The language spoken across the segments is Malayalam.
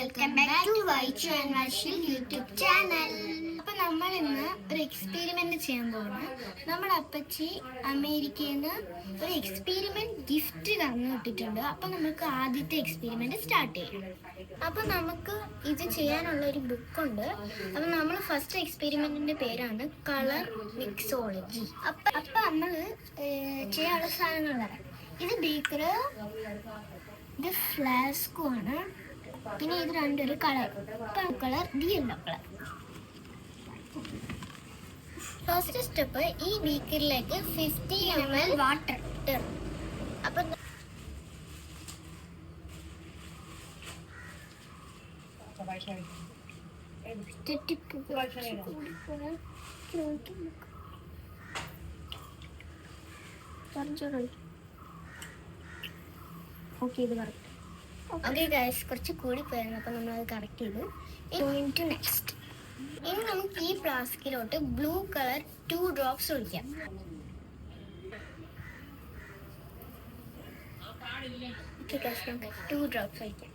വെൽക്കം ബാക്ക് ടു വൈച്ചു ആൻഡ് വർഷിൽ യൂട്യൂബ് ചാനൽ. അപ്പൊ നമ്മൾ ഇന്ന് ഒരു എക്സ്പെരിമെന്റ് ചെയ്യാൻ പോകുന്നു. നമ്മുടെ അപ്പച്ചി അമേരിക്കയിൽ നിന്ന് ഒരു എക്സ്പെരിമെന്റ് ഗിഫ്റ്റ് തന്നു വിട്ടിട്ടുണ്ട്. അപ്പൊ നമുക്ക് ആദ്യത്തെ എക്സ്പെരിമെന്റ് സ്റ്റാർട്ട് ചെയ്യാം. അപ്പൊ നമുക്ക് ഇത് ചെയ്യാനുള്ള ഒരു ബുക്കുണ്ട്. അപ്പൊ നമ്മൾ ഫസ്റ്റ് എക്സ്പെരിമെന്റിന്റെ പേരാണ് കളർ മിക്സോളജി. അപ്പൊ നമ്മൾ ചെയ്യാനുള്ള സാധനങ്ങൾ തരാം. ഇത് ബീക്കർ, ഇത് ഫ്ലാസ്കുമാണ്, പിന്നെ ഇത് രണ്ടൊരു colour, colour the yellow colour. First step, ഈ ബീക്കറിലേക്ക് 50 ml വാട്ടർ ഇടും. അപ്പൊ ഓക്കെ ഗൈസ്, കുറച്ച് കൂടി പോയിരുന്നു. അപ്പം നമ്മളത് കറക്റ്റ് ചെയ്തു. ടു നെക്സ്റ്റ്, ഇനി നമുക്ക് ഈ ഫ്ലാസ്കിലോട്ട് ബ്ലൂ കളർ 2 drops ഒഴിക്കാം. ഓക്കെ ഗൈസ്, നമുക്ക് 2 drops ഒഴിക്കാം.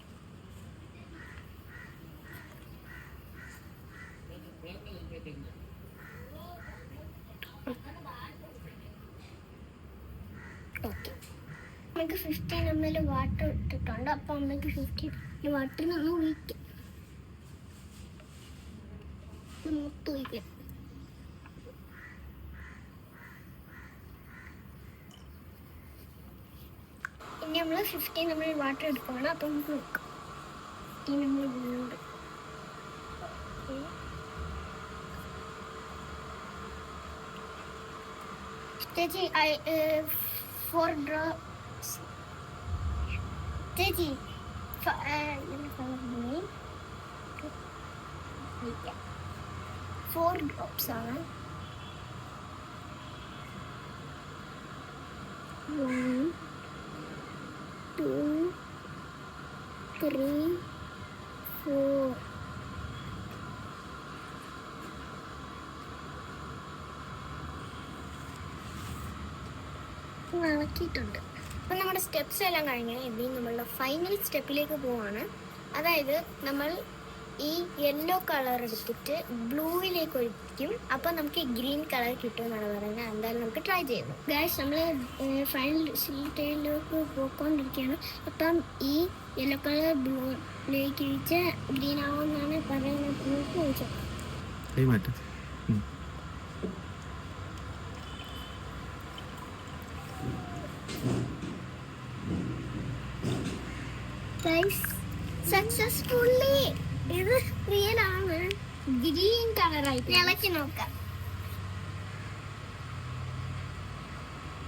ഓക്കെ, നമുക്ക് 15 ml വാട്ടർ ഇട്ടിട്ടുണ്ട്. അപ്പം നമുക്ക് 15 വാട്ടറിനൊന്ന് ഒഴിക്കാം. മൊത്തം ഒഴിക്കാം. ഇനി നമ്മൾ 15 ml വാട്ടർ എടുക്കുകയാണ്. അപ്പം നമുക്ക് നോക്കാം. 15 ml വീണ്ടും ചേച്ചി 4 drops. ചേച്ചി 4 drops ആണ്. 1 2 3 4. ഇളക്കിയിട്ടുണ്ട്. അപ്പം നമ്മുടെ സ്റ്റെപ്സ് എല്ലാം കഴിഞ്ഞ് ഇനി നമ്മളുടെ ഫൈനൽ സ്റ്റെപ്പിലേക്ക് പോവാണ്. അതായത് നമ്മൾ ഈ യെല്ലോ കളർ എടുത്തിട്ട് ബ്ലൂവിലേക്ക് ഒഴിക്കും. അപ്പം നമുക്ക് ഗ്രീൻ കളർ കിട്ടുമെന്നാണ് പറയുന്നത്. എന്തായാലും നമുക്ക് ട്രൈ ചെയ്യുന്നു. ഗൈസ്, നമ്മൾ ഫൈനൽ സ്റ്റേജിലേക്ക് പോയിക്കൊണ്ടിരിക്കുകയാണ്. അപ്പം ഈ യെല്ലോ കളർ ബ്ലൂയിലേക്ക് ഒഴിച്ച് ഗ്രീൻ ആവുമെന്നാണ് പറയുന്നത്. നമുക്ക് ഒഴിച്ചത് സക്സസ്ഫുള്ളി ഇത് റിയൽ ആണ്. ഗ്രീൻ കളറായി ഇളക്കി നോക്കാം.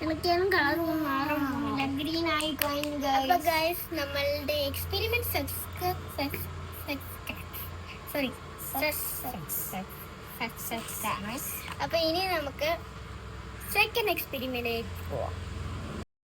ഇളക്കിയാലും കളർ മാറുന്നില്ല, ഗ്രീൻ ആയി കഴിഞ്ഞു. അപ്പൊ ഗൈസ്, നമ്മളുടെ എക്സ്പെരിമെന്റ് സക്സസ്. അപ്പൊ ഇനി നമുക്ക് സെക്കൻഡ് എക്സ്പെരിമെന്റിലേക്ക് പോവാം.